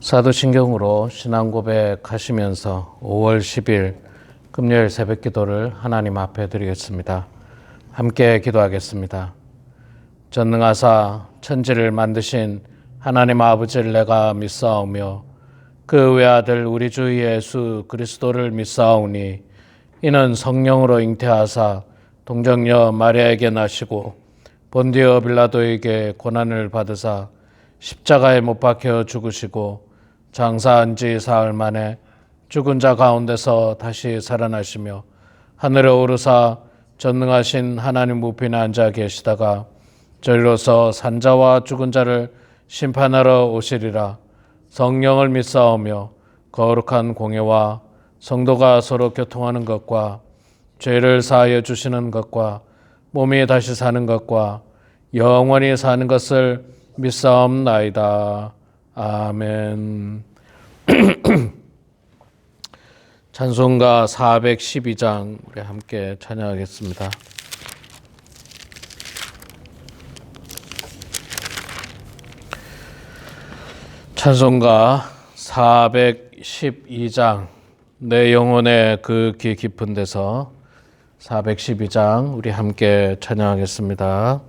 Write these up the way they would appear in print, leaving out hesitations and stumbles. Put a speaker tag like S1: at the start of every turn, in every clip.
S1: 사도신경으로 신앙 고백하시면서 5월 10일 금요일 새벽 기도를 하나님 앞에 드리겠습니다. 함께 기도하겠습니다. 전능하사 천지를 만드신 하나님 아버지를 내가 믿사오며 그 외아들 우리 주 예수 그리스도를 믿사오니 이는 성령으로 잉태하사 동정녀 마리아에게 나시고 본디오 빌라도에게 고난을 받으사 십자가에 못 박혀 죽으시고 장사한 지 사흘 만에 죽은 자 가운데서 다시 살아나시며 하늘에 오르사 전능하신 하나님 우편에 앉아 계시다가 저리로서 산자와 죽은 자를 심판하러 오시리라. 성령을 믿사오며 거룩한 공예와 성도가 서로 교통하는 것과 죄를 사하여 주시는 것과 몸이 다시 사는 것과 영원히 사는 것을 믿사옵나이다. 아멘. 찬송가 412장 우리 함께 찬양하겠습니다. 찬송가 412장 내 영혼의 그 귀 깊은 데서 412장 우리 함께 찬양하겠습니다.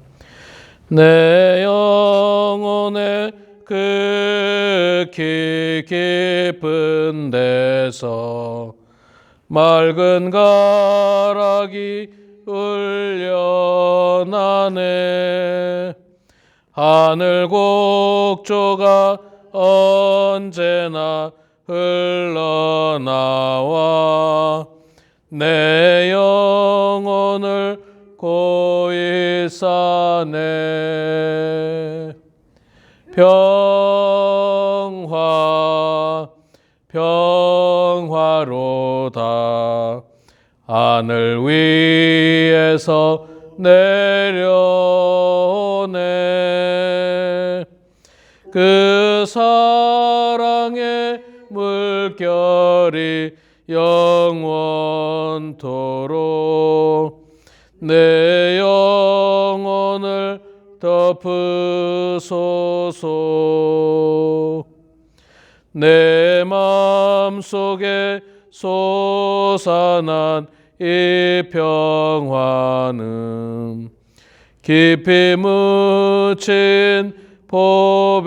S1: 내 영혼의 그 귀 깊은 데서 맑은 가락이 울려나네. 하늘 곡조가 언제나 흘러나와 내 영혼을 고이 싸네. 평화로다. 하늘 위에서 내려오네. 그 사랑의 물결이 영원토록 내 영혼을 덮으소서. 내 마음속에 솟아난 이 평화는 깊이 묻힌 보배로다.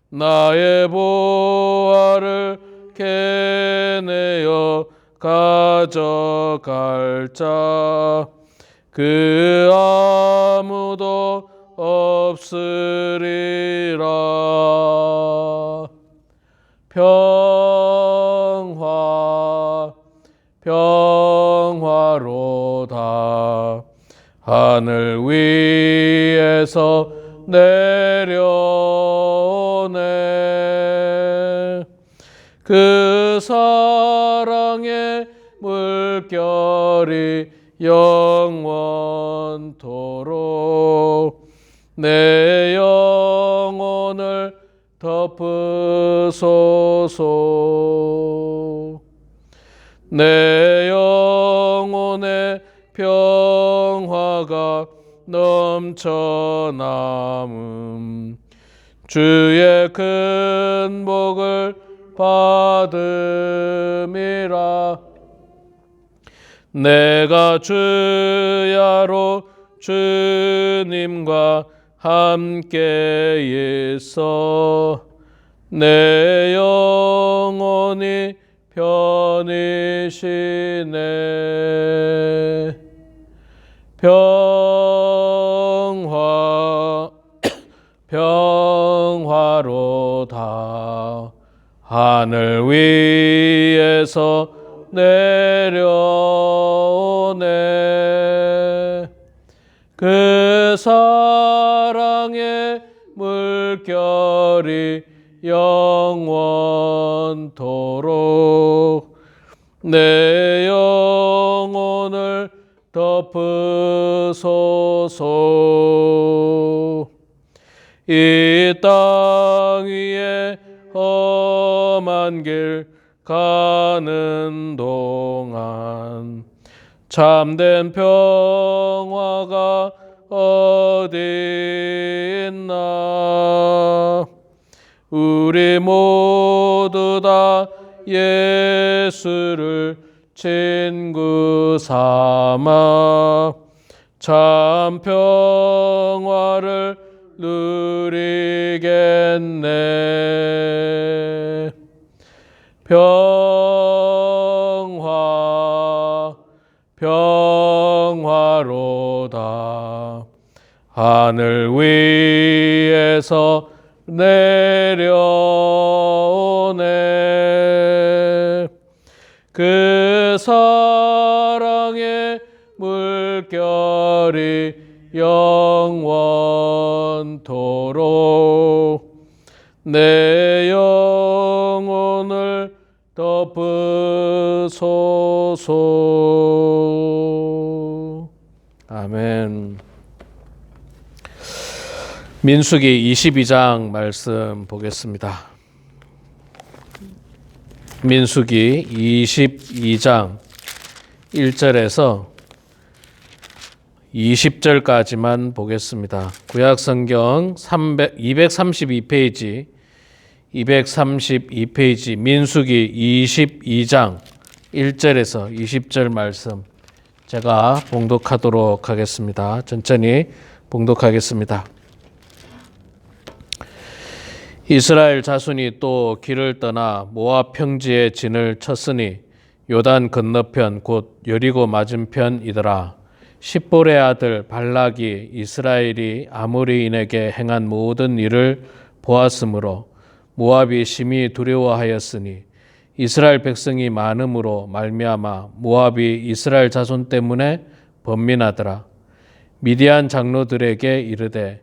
S1: 나의 보화를 캐내어 가져갈 자 그 아무도 없으리라. 평화로다. 하늘 위에서 내려오네. 그 사랑의 물결이 영원토록 내 영혼을 덮으소서. 내 영혼의 평화가 넘쳐남음 주의 큰 복을 받음이라. 내가 주야로 주님과 함께 있어 내 영혼이 편이시네. 평화로다. 하늘 위에서 내려오네. 그 사랑의 물결이 영원토록 내 영혼을 덮으소서. 이 땅 위에 험한 길 가는 동안 참된 평화가 어디 있나. 우리 모두 다 예수를 친구 삼아 참 평화를 누리겠네. 평화로다. 하늘 위에서 내려오네. 그 사랑의 물결이 영원토록 내 영혼을 덮으소서. 아멘. 민수기 22장 말씀 보겠습니다. 민수기 22장 1절에서 20절까지만 보겠습니다. 구약성경 232페이지 민수기 22장 1절에서 20절 말씀 제가 봉독하도록 하겠습니다. 천천히 봉독하겠습니다. 이스라엘 자손이 또 길을 떠나 모압 평지에 진을 쳤으니 요단 건너편 곧 여리고 맞은편이더라. 십볼의 아들 발락이 이스라엘이 아모리인에게 행한 모든 일을 보았으므로 모압이 심히 두려워하였으니 이스라엘 백성이 많음으로 말미암아 모압이 이스라엘 자손 때문에 번민하더라. 미디안 장로들에게 이르되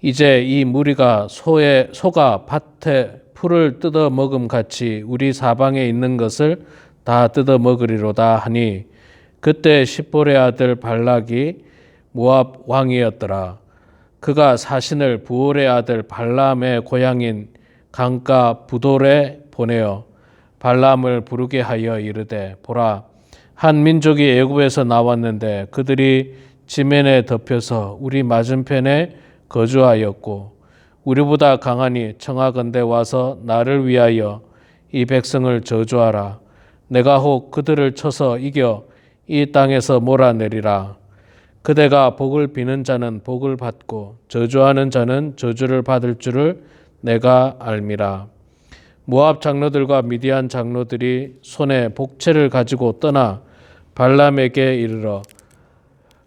S1: 이제 이 무리가 소가 밭에 풀을 뜯어 먹음 같이 우리 사방에 있는 것을 다 뜯어 먹으리로다 하니 그때 십볼의 아들 발락이 모압 왕이었더라. 그가 사신을 부올의 아들 발람의 고향인 강가 부돌에 보내어 발람을 부르게 하여 이르되 보라 한 민족이 애굽에서 나왔는데 그들이 지면에 덮여서 우리 맞은편에 거주하였고 우리보다 강하니 청하건대 와서 나를 위하여 이 백성을 저주하라. 내가 혹 그들을 쳐서 이겨 이 땅에서 몰아내리라. 그대가 복을 비는 자는 복을 받고 저주하는 자는 저주를 받을 줄을 내가 알미라. 모압 장로들과 미디안 장로들이 손에 복채를 가지고 떠나 발람에게 이르러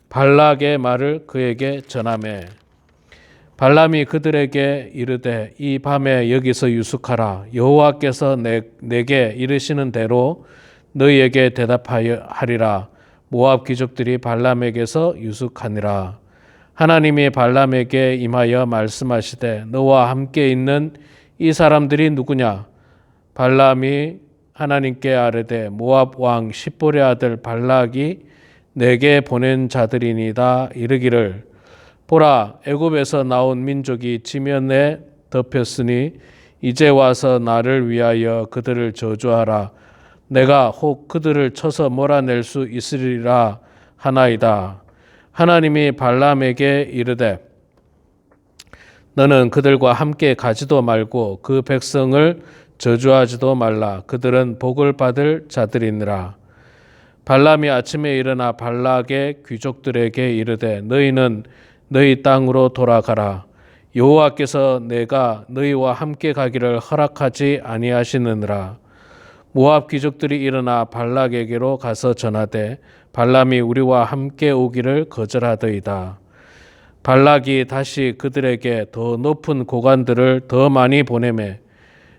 S1: 발락의 말을 그에게 전하매 발람이 그들에게 이르되 이 밤에 여기서 유숙하라. 여호와께서 내게 이르시는 대로 너희에게 대답하여 하리라. 모압 귀족들이 발람에게서 유숙하니라. 하나님이 발람에게 임하여 말씀하시되 너와 함께 있는 이 사람들이 누구냐? 발람이 하나님께 아뢰되 모압 왕 십볼의 아들 발락이 내게 보낸 자들이니다. 이르기를 보라 애굽에서 나온 민족이 지면에 덮였으니 이제 와서 나를 위하여 그들을 저주하라. 내가 혹 그들을 쳐서 몰아낼 수 있으리라 하나이다. 하나님이 발람에게 이르되 너는 그들과 함께 가지도 말고 그 백성을 저주하지도 말라. 그들은 복을 받을 자들이니라. 발람이 아침에 일어나 발락의 귀족들에게 이르되 너희는 너희 땅으로 돌아가라. 여호와께서 내가 너희와 함께 가기를 허락하지 아니하시느니라. 모압 귀족들이 일어나 발락에게로 가서 전하되 발람이 우리와 함께 오기를 거절하더이다. 발락이 다시 그들에게 더 높은 고관들을 더 많이 보내매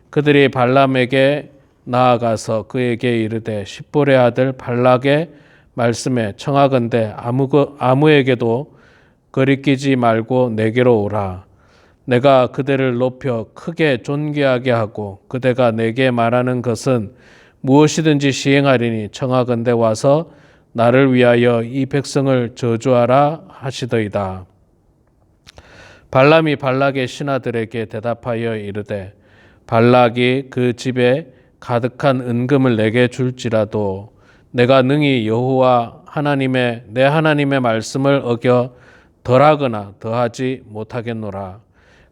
S1: 그들이 발람에게 나아가서 그에게 이르되 십볼의 아들 발락의 말씀에 청하건대 아무에게도 거리끼지 말고 내게로 오라. 내가 그대를 높여 크게 존귀하게 하고 그대가 내게 말하는 것은 무엇이든지 시행하리니 청하건대 와서 나를 위하여 이 백성을 저주하라 하시더이다. 발람이 발락의 신하들에게 대답하여 이르되 발락이 그 집에 가득한 은금을 내게 줄지라도 내가 능히 여호와 내 하나님의 말씀을 어겨 덜하거나 더하지 못하겠노라.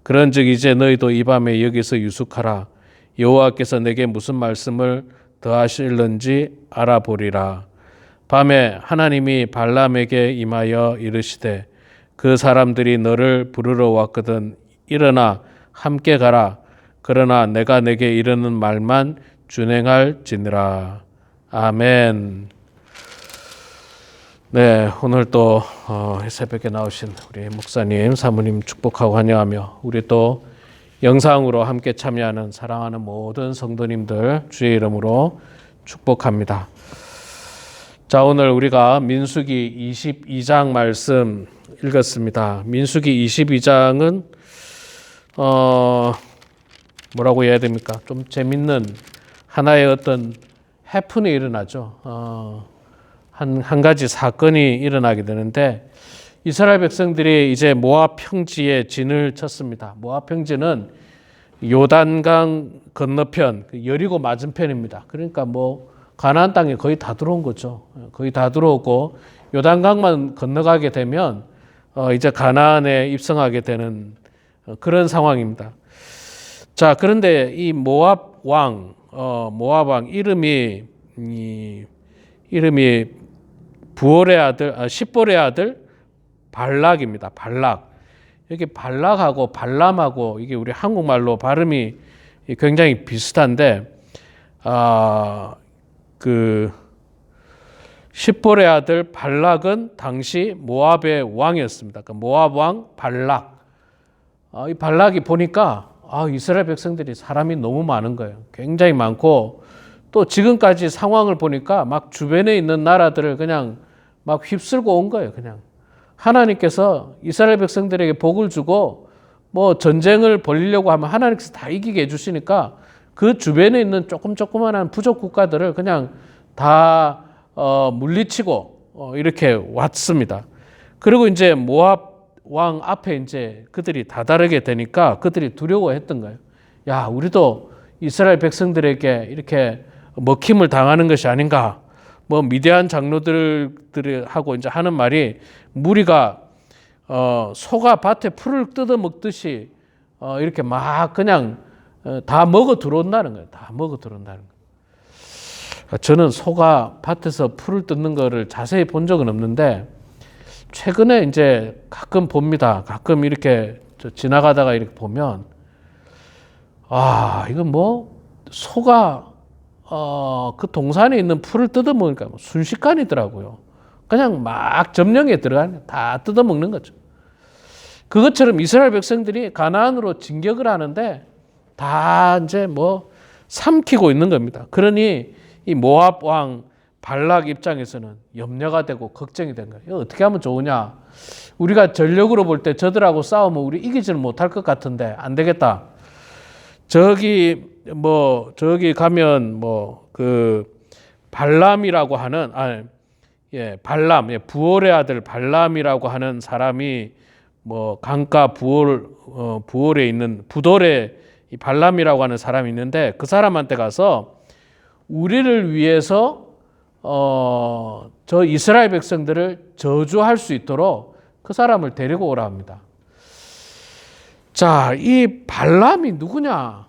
S1: 그런즉 이제 너희도 이 밤에 여기서 유숙하라. 여호와께서 내게 무슨 말씀을 더하실는지 알아보리라. 밤에 하나님이 발람에게 임하여 이르시되 그 사람들이 너를 부르러 왔거든 일어나 함께 가라. 그러나 내가 내게 이르는 말만 준행할지니라. 아멘. 네, 오늘 또 새벽에 나오신 우리 목사님, 사모님 축복하고 환영하며 우리 또 영상으로 함께 참여하는 사랑하는 모든 성도님들 주의 이름으로 축복합니다. 자, 오늘 우리가 민수기 22장 말씀 읽었습니다. 민수기 22장은 뭐라고 해야 됩니까? 좀 재밌는 하나의 어떤 해프닝이 일어나죠. 한 가지 사건이 일어나게 되는데 이스라엘 백성들이 이제 모압 평지에 진을 쳤습니다. 모압 평지는 요단강 건너편, 여리고 맞은편입니다. 그러니까 뭐 가나안 땅에 거의 다 들어온 거죠. 거의 다 들어오고 요단강만 건너가게 되면 이제 가나안에 입성하게 되는 그런 상황입니다. 자, 그런데 이 모압 왕 이름이 부올의 아들, 십볼의 아들 발락입니다. 발락. 여기 발락하고 발람하고 이게 우리 한국말로 발음이 굉장히 비슷한데, 그 십볼의 아들 발락은 당시 모압의 왕이었습니다. 그 모압 왕 발락. 이 발락이 보니까 이스라엘 백성들이 사람이 너무 많은 거예요. 굉장히 많고 또 지금까지 상황을 보니까 막 주변에 있는 나라들을 그냥 막 휩쓸고 온 거예요. 그냥 하나님께서 이스라엘 백성들에게 복을 주고 뭐 전쟁을 벌이려고 하면 하나님께서 다 이기게 해주시니까 그 주변에 있는 조그만한 부족 국가들을 그냥 다 물리치고 이렇게 왔습니다. 그리고 이제 모압 왕 앞에 이제 그들이 다다르게 되니까 그들이 두려워했던 거예요. 야, 우리도 이스라엘 백성들에게 이렇게 먹힘을 당하는 것이 아닌가. 뭐 미디안 장로들하고 이제 하는 말이 무리가 소가 밭에 풀을 뜯어 먹듯이 이렇게 막 그냥 다 먹어 들어온다는 거예요. 다 먹어 들어온다는 거예요. 저는 소가 밭에서 풀을 뜯는 거를 자세히 본 적은 없는데 최근에 이제 가끔 봅니다. 가끔 이렇게 지나가다가 이렇게 보면 이건 뭐 소가 그 동산에 있는 풀을 뜯어먹으니까 순식간이더라고요. 그냥 막 점령에 들어가는 다 뜯어먹는 거죠. 그것처럼 이스라엘 백성들이 가나안으로 진격을 하는데 다 이제 뭐 삼키고 있는 겁니다. 그러니 이 모압 왕 발락 입장에서는 염려가 되고 걱정이 된 거예요. 어떻게 하면 좋으냐? 우리가 전력으로 볼 때 저들하고 싸우면 우리 이기지는 못할 것 같은데 안 되겠다. 저기 가면 그 발람이라고 하는 발람, 부올의 아들 발람이라고 하는 사람이 뭐 강가 부올에 있는 부돌에 이 발람이라고 하는 사람이 있는데 그 사람한테 가서 우리를 위해서 저 이스라엘 백성들을 저주할 수 있도록 그 사람을 데리고 오라 합니다. 자, 이 발람이 누구냐?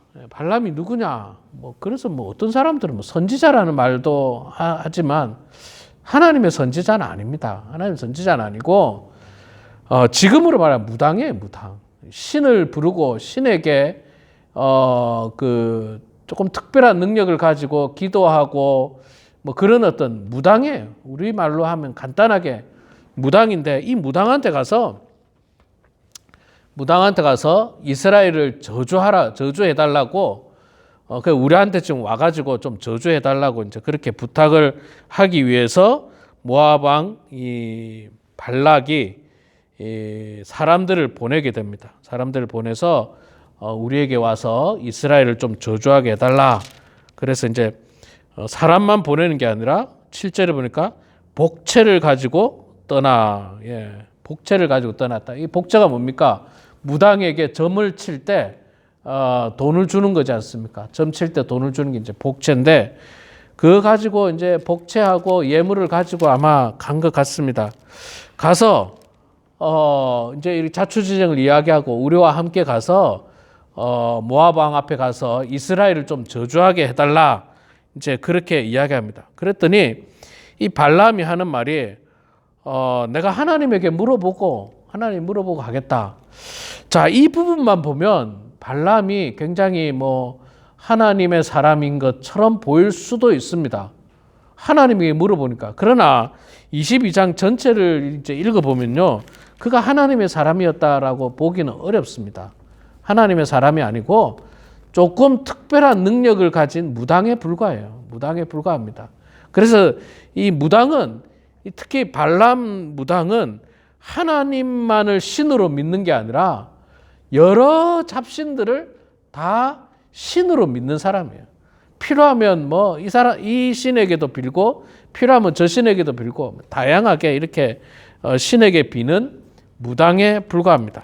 S1: 그래서 어떤 사람들은 선지자라는 말도 하지만 하나님의 선지자는 아닙니다. 하나님의 선지자는 아니고 지금으로 말하면 무당이에요, 무당. 신을 부르고 신에게 그 조금 특별한 능력을 가지고 기도하고 그런 어떤 무당이에요. 우리 말로 하면 간단하게 무당인데 이 무당한테 가서 이스라엘을 저주해달라고 우리한테 지금 와가지고 좀 저주해달라고 이제 그렇게 부탁을 하기 위해서 모압 왕 이 발락이 사람들을 보내게 됩니다. 사람들을 보내서 우리에게 와서 이스라엘을 좀 저주하게 해달라. 그래서 이제 사람만 보내는 게 아니라 7절에 보니까 복채를 가지고 복채를 가지고 떠났다. 이 복채가 뭡니까? 무당에게 점을 칠 때 돈을 주는 거지 않습니까? 점 칠 때 돈을 주는 게 이제 복채인데 그거 가지고 이제 복채하고 예물을 가지고 아마 간 것 같습니다. 가서 이제 자초지정을 이야기하고 우리와 함께 가서 모압 왕 앞에 가서 이스라엘을 좀 저주하게 해달라. 이제 그렇게 이야기합니다. 그랬더니 이 발람이 하는 말이 내가 하나님에게 하나님 물어보고 하겠다. 자, 이 부분만 보면 발람이 굉장히 하나님의 사람인 것처럼 보일 수도 있습니다. 하나님에게 물어보니까. 그러나 22장 전체를 이제 읽어보면요, 그가 하나님의 사람이었다라고 보기는 어렵습니다. 하나님의 사람이 아니고 조금 특별한 능력을 가진 무당에 불과해요. 무당에 불과합니다. 그래서 이 무당은, 특히 발람 무당은 하나님만을 신으로 믿는 게 아니라 여러 잡신들을 다 신으로 믿는 사람이에요. 필요하면 이 신에게도 빌고, 필요하면 저 신에게도 빌고, 다양하게 이렇게 신에게 비는 무당에 불과합니다.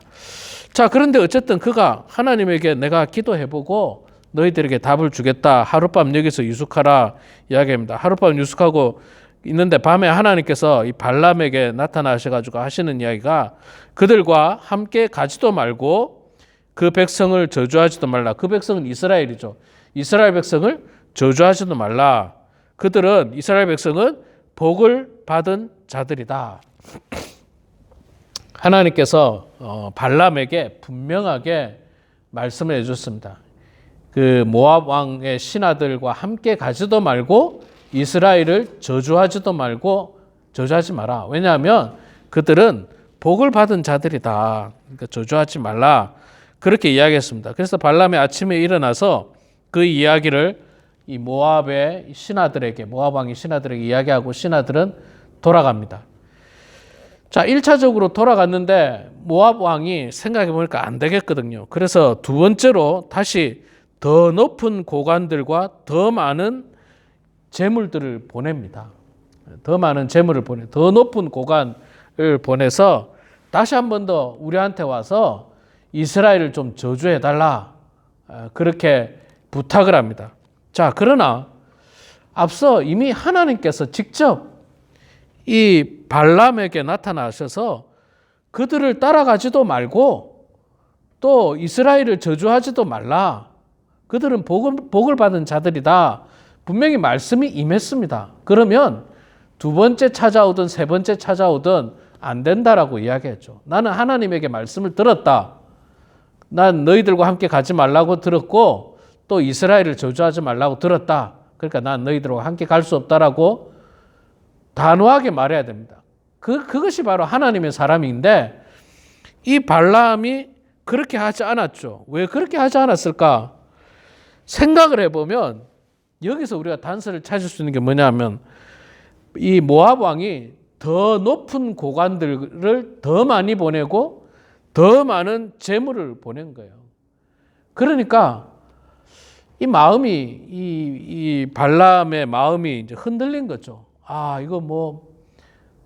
S1: 자, 그런데 어쨌든 그가 하나님에게 내가 기도해보고 너희들에게 답을 주겠다. 하룻밤 여기서 유숙하라 이야기합니다. 하룻밤 유숙하고 있는데 밤에 하나님께서 이 발람에게 나타나셔가지고 하시는 이야기가 그들과 함께 가지도 말고 그 백성을 저주하지도 말라. 그 백성은 이스라엘이죠. 이스라엘 백성을 저주하지도 말라. 그들은, 이스라엘 백성은 복을 받은 자들이다. 하나님께서 발람에게 분명하게 말씀을 해줬습니다. 그 모압 왕의 신하들과 함께 가지도 말고 이스라엘을 저주하지도 말고 저주하지 마라. 왜냐하면 그들은 복을 받은 자들이다. 그러니까 저주하지 말라. 그렇게 이야기했습니다. 그래서 발람이 아침에 일어나서 그 이야기를 이 모압의 신하들에게, 모압 왕의 신하들에게 이야기하고 신하들은 돌아갑니다. 자, 1차적으로 돌아갔는데 모압 왕이 생각해 보니까 안 되겠거든요. 그래서 두 번째로 다시 더 높은 고관들과 더 많은 재물들을 보냅니다. 더 많은 재물을 더 높은 고관을 보내서 다시 한 번 더 우리한테 와서 이스라엘을 좀 저주해 달라. 그렇게 부탁을 합니다. 자, 그러나 앞서 이미 하나님께서 직접 이 발람에게 나타나셔서 그들을 따라가지도 말고 또 이스라엘을 저주하지도 말라. 그들은 복을 받은 자들이다. 분명히 말씀이 임했습니다. 그러면 두 번째 찾아오든 세 번째 찾아오든 안 된다라고 이야기했죠. 나는 하나님에게 말씀을 들었다. 난 너희들과 함께 가지 말라고 들었고 또 이스라엘을 저주하지 말라고 들었다. 그러니까 난 너희들과 함께 갈 수 없다라고 단호하게 말해야 됩니다. 그것이 바로 하나님의 사람인데 이 발람이 그렇게 하지 않았죠. 왜 그렇게 하지 않았을까? 생각을 해보면 여기서 우리가 단서를 찾을 수 있는 게 뭐냐면 이 모압 왕이 더 높은 고관들을 더 많이 보내고 더 많은 재물을 보낸 거예요. 그러니까 이 마음이 이 발람의 마음이 이제 흔들린 거죠. 아, 이거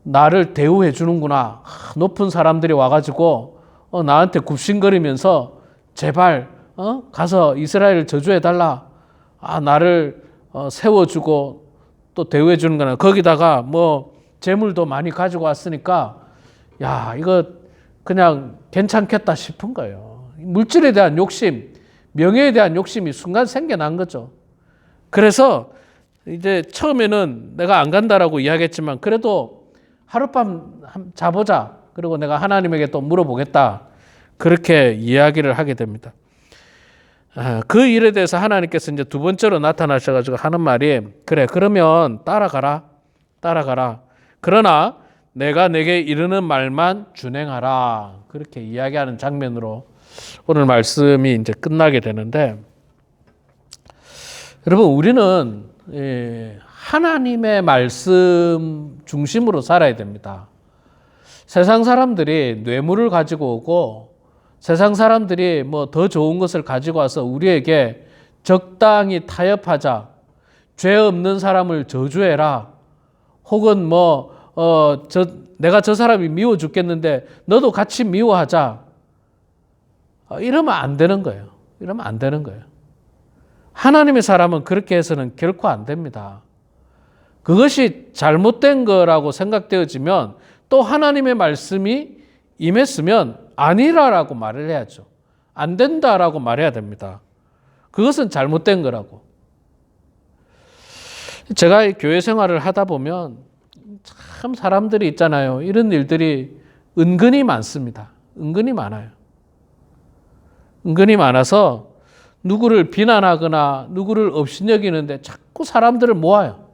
S1: 나를 대우해 주는구나. 높은 사람들이 와가지고 나한테 굽신거리면서 제발 가서 이스라엘을 저주해 달라. 나를 세워주고 또 대우해 주는 거나 거기다가 재물도 많이 가지고 왔으니까 야, 이거 그냥 괜찮겠다 싶은 거예요. 물질에 대한 욕심, 명예에 대한 욕심이 순간 생겨난 거죠. 그래서 이제 처음에는 내가 안 간다라고 이야기했지만 그래도 하룻밤 자보자. 그리고 내가 하나님에게 또 물어보겠다. 그렇게 이야기를 하게 됩니다. 그 일에 대해서 하나님께서 이제 두 번째로 나타나셔가지고 하는 말이 그래, 그러면 따라가라. 그러나 내가 내게 이르는 말만 준행하라. 그렇게 이야기하는 장면으로 오늘 말씀이 이제 끝나게 되는데 여러분, 우리는 하나님의 말씀 중심으로 살아야 됩니다. 세상 사람들이 뇌물을 가지고 오고 세상 사람들이 더 좋은 것을 가지고 와서 우리에게 적당히 타협하자, 죄 없는 사람을 저주해라, 혹은 내가 저 사람이 미워 죽겠는데 너도 같이 미워하자, 이러면 안 되는 거예요. 하나님의 사람은 그렇게 해서는 결코 안 됩니다. 그것이 잘못된 거라고 생각되어지면 또 하나님의 말씀이 임했으면 아니라라고 말을 해야죠. 안 된다라고 말해야 됩니다. 그것은 잘못된 거라고. 제가 교회 생활을 하다 보면 참 사람들이 있잖아요. 이런 일들이 은근히 많습니다. 은근히 많아요. 은근히 많아서 누구를 비난하거나 누구를 업신여기는데 자꾸 사람들을 모아요.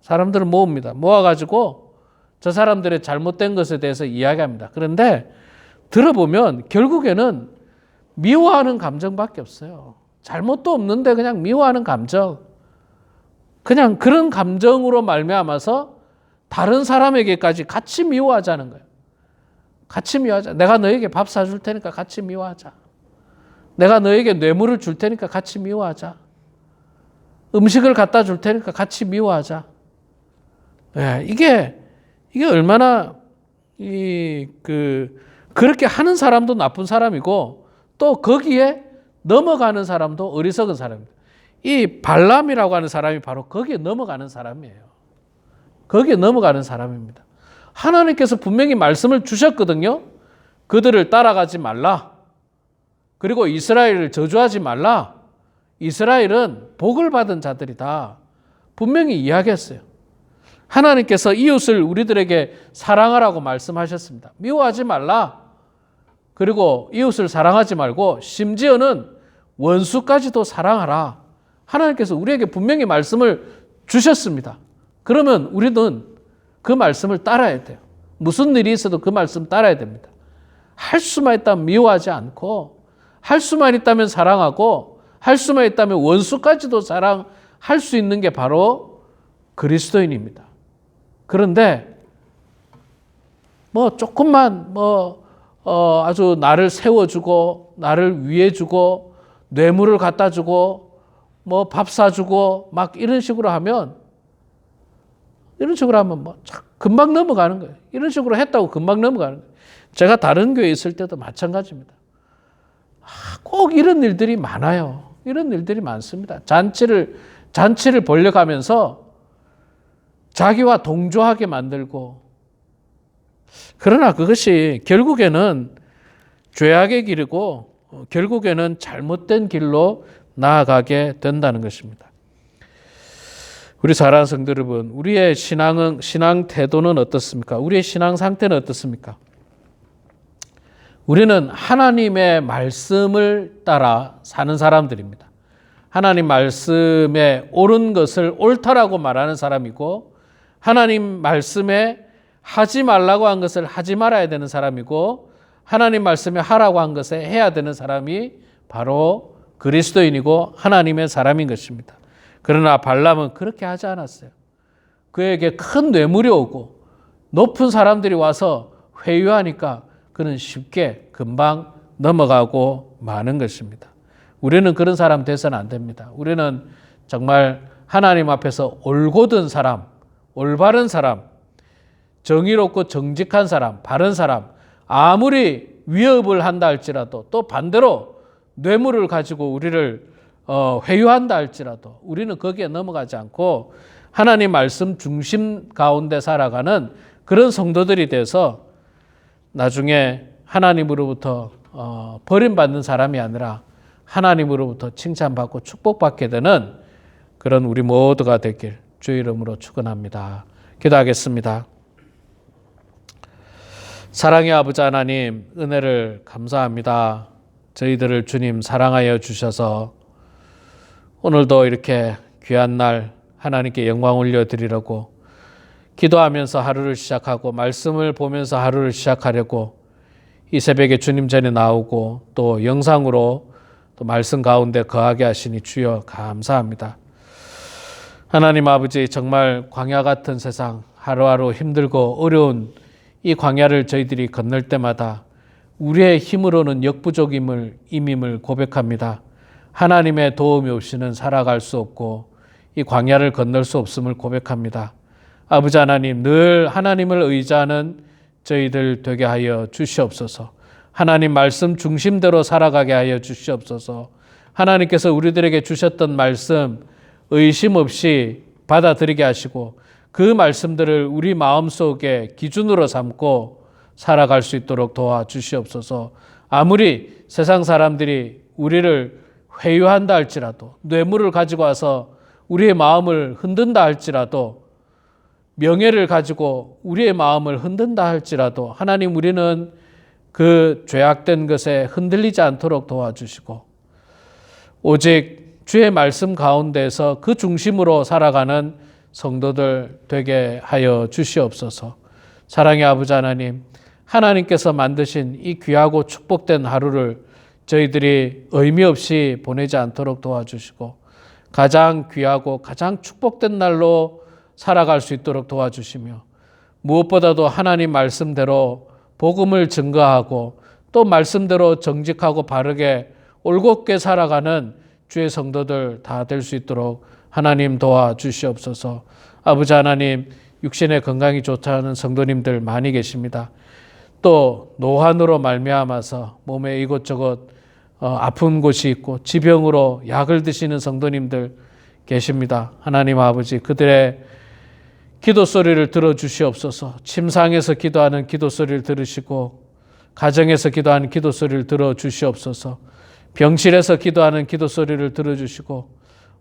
S1: 사람들을 모읍니다. 모아가지고 저 사람들의 잘못된 것에 대해서 이야기합니다. 그런데 들어보면 결국에는 미워하는 감정밖에 없어요. 잘못도 없는데 그냥 미워하는 감정. 그냥 그런 감정으로 말미암아서 다른 사람에게까지 같이 미워하자는 거예요. 같이 미워하자. 내가 너에게 밥 사줄 테니까 같이 미워하자. 내가 너에게 뇌물을 줄 테니까 같이 미워하자. 음식을 갖다 줄 테니까 같이 미워하자. 예, 이게 얼마나 그렇게 하는 사람도 나쁜 사람이고 또 거기에 넘어가는 사람도 어리석은 사람입니다. 이 발람이라고 하는 사람이 바로 거기에 넘어가는 사람이에요. 거기에 넘어가는 사람입니다. 하나님께서 분명히 말씀을 주셨거든요. 그들을 따라가지 말라. 그리고 이스라엘을 저주하지 말라. 이스라엘은 복을 받은 자들이다. 분명히 이야기했어요. 하나님께서 이웃을 우리들에게 사랑하라고 말씀하셨습니다. 미워하지 말라. 그리고 이웃을 사랑하지 말고 심지어는 원수까지도 사랑하라. 하나님께서 우리에게 분명히 말씀을 주셨습니다. 그러면 우리는 그 말씀을 따라야 돼요. 무슨 일이 있어도 그 말씀 따라야 됩니다. 할 수만 있다면 미워하지 않고, 할 수만 있다면 사랑하고, 할 수만 있다면 원수까지도 사랑할 수 있는 게 바로 그리스도인입니다. 그런데 조금만 아주 나를 세워주고 나를 위해주고 뇌물을 갖다 주고 밥 사주고 막 이런 식으로 하면 금방 넘어가는 거예요. 이런 식으로 했다고 금방 넘어가는 거예요. 제가 다른 교회에 있을 때도 마찬가지입니다. 꼭 이런 일들이 많아요. 이런 일들이 많습니다. 잔치를 벌려가면서 자기와 동조하게 만들고, 그러나 그것이 결국에는 죄악의 길이고 결국에는 잘못된 길로 나아가게 된다는 것입니다. 우리 사랑하는 성도 여러분, 우리의 신앙 태도는 어떻습니까? 우리의 신앙 상태는 어떻습니까? 우리는 하나님의 말씀을 따라 사는 사람들입니다. 하나님 말씀에 옳은 것을 옳다라고 말하는 사람이고, 하나님 말씀에 하지 말라고 한 것을 하지 말아야 되는 사람이고, 하나님 말씀에 하라고 한 것에 해야 되는 사람이 바로 그리스도인이고 하나님의 사람인 것입니다. 그러나 발람은 그렇게 하지 않았어요. 그에게 큰 뇌물이 오고 높은 사람들이 와서 회유하니까 그는 쉽게 금방 넘어가고 마는 것입니다. 우리는 그런 사람 돼서는 안 됩니다. 우리는 정말 하나님 앞에서 올곧은 사람, 올바른 사람, 정의롭고 정직한 사람, 바른 사람, 아무리 위협을 한다 할지라도, 또 반대로 뇌물을 가지고 우리를 회유한다 할지라도 우리는 거기에 넘어가지 않고 하나님 말씀 중심 가운데 살아가는 그런 성도들이 돼서 나중에 하나님으로부터 버림받는 사람이 아니라 하나님으로부터 칭찬받고 축복받게 되는 그런 우리 모두가 되길 주의 이름으로 축원합니다. 기도하겠습니다. 사랑의 아버지 하나님, 은혜를 감사합니다. 저희들을 주님 사랑하여 주셔서 오늘도 이렇게 귀한 날 하나님께 영광 올려드리려고 기도하면서 하루를 시작하고 말씀을 보면서 하루를 시작하려고 이 새벽에 주님 전에 나오고 또 영상으로 또 말씀 가운데 거하게 하시니 주여 감사합니다. 하나님 아버지, 정말 광야 같은 세상, 하루하루 힘들고 어려운 이 광야를 저희들이 건널 때마다 우리의 힘으로는 역부족임을 고백합니다. 하나님의 도움이 없이는 살아갈 수 없고 이 광야를 건널 수 없음을 고백합니다. 아버지 하나님, 늘 하나님을 의지하는 저희들 되게 하여 주시옵소서. 하나님 말씀 중심대로 살아가게 하여 주시옵소서. 하나님께서 우리들에게 주셨던 말씀 의심 없이 받아들이게 하시고 그 말씀들을 우리 마음속에 기준으로 삼고 살아갈 수 있도록 도와주시옵소서. 아무리 세상 사람들이 우리를 회유한다 할지라도, 뇌물을 가지고 와서 우리의 마음을 흔든다 할지라도, 명예를 가지고 우리의 마음을 흔든다 할지라도, 하나님, 우리는 그 죄악된 것에 흔들리지 않도록 도와주시고, 오직 주의 말씀 가운데서 그 중심으로 살아가는 성도들 되게 하여 주시옵소서. 사랑의 아버지 하나님, 하나님께서 만드신 이 귀하고 축복된 하루를 저희들이 의미 없이 보내지 않도록 도와주시고, 가장 귀하고 가장 축복된 날로 살아갈 수 있도록 도와주시며, 무엇보다도 하나님 말씀대로 복음을 증거하고 또 말씀대로 정직하고 바르게 올곧게 살아가는 주의 성도들 다 될 수 있도록 하나님 도와주시옵소서. 아버지 하나님, 육신의 건강이 좋지 않은 성도님들 많이 계십니다. 또 노환으로 말미암아서 몸에 이곳저곳 아픈 곳이 있고 지병으로 약을 드시는 성도님들 계십니다. 하나님 아버지, 그들의 기도 소리를 들어주시옵소서. 침상에서 기도하는 기도 소리를 들으시고, 가정에서 기도하는 기도 소리를 들어주시옵소서. 병실에서 기도하는 기도 소리를 들어주시고,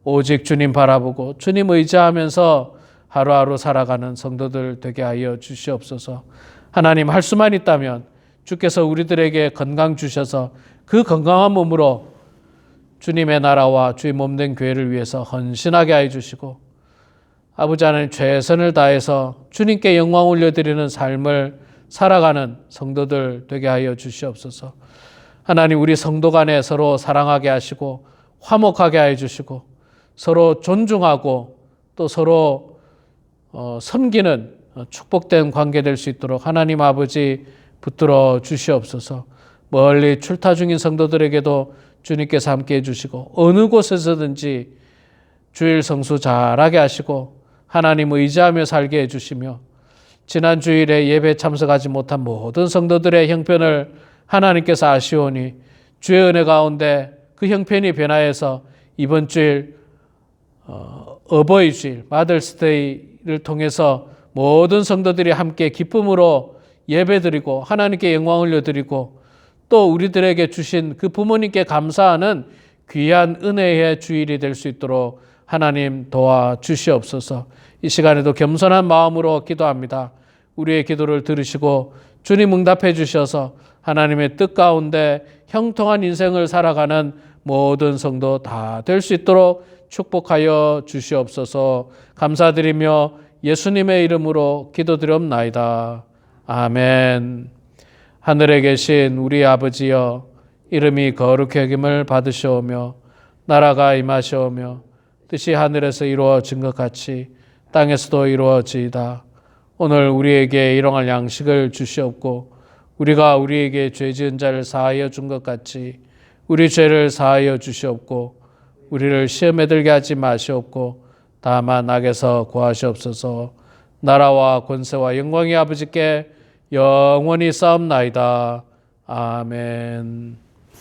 S1: 오직 주님 바라보고 주님 의지하면서 하루하루 살아가는 성도들 되게 하여 주시옵소서. 하나님, 할 수만 있다면 주께서 우리들에게 건강 주셔서 그 건강한 몸으로 주님의 나라와 주의 몸된 교회를 위해서 헌신하게 하여 주시고, 아버지 하나님, 최선을 다해서 주님께 영광 올려드리는 삶을 살아가는 성도들 되게 하여 주시옵소서. 하나님, 우리 성도 간에 서로 사랑하게 하시고 화목하게 하여 주시고, 서로 존중하고 또 서로 섬기는 축복된 관계 될 수 있도록 하나님 아버지 붙들어 주시옵소서. 멀리 출타 중인 성도들에게도 주님께서 함께 해주시고, 어느 곳에서든지 주일 성수 잘하게 하시고 하나님 의지하며 살게 해주시며, 지난 주일에 예배 참석하지 못한 모든 성도들의 형편을 하나님께서 아시오니 주의 은혜 가운데 그 형편이 변화해서 이번 주일 어버이 주일 마더스데이를 통해서 모든 성도들이 함께 기쁨으로 예배드리고 하나님께 영광 올려드리고, 또 우리들에게 주신 그 부모님께 감사하는 귀한 은혜의 주일이 될 수 있도록 하나님 도와주시옵소서. 이 시간에도 겸손한 마음으로 기도합니다. 우리의 기도를 들으시고 주님 응답해 주셔서 하나님의 뜻 가운데 형통한 인생을 살아가는 모든 성도 다 될 수 있도록 축복하여 주시옵소서. 감사드리며 예수님의 이름으로 기도드리옵나이다. 아멘. 하늘에 계신 우리 아버지여, 이름이 거룩히 여김을 받으시오며 나라가 임하시오며 뜻이 하늘에서 이루어진 것 같이 땅에서도 이루어지이다. 오늘 우리에게 일용할 양식을 주시옵고, 우리가 우리에게 죄 지은 자를 사하여 준 것 같이 우리 죄를 사하여 주시옵고, 우리를 시험에 들게 하지 마시옵고 다만 악에서 구하시옵소서. 나라와 권세와 영광이 아버지께 영원히 싸움나이다. 아멘.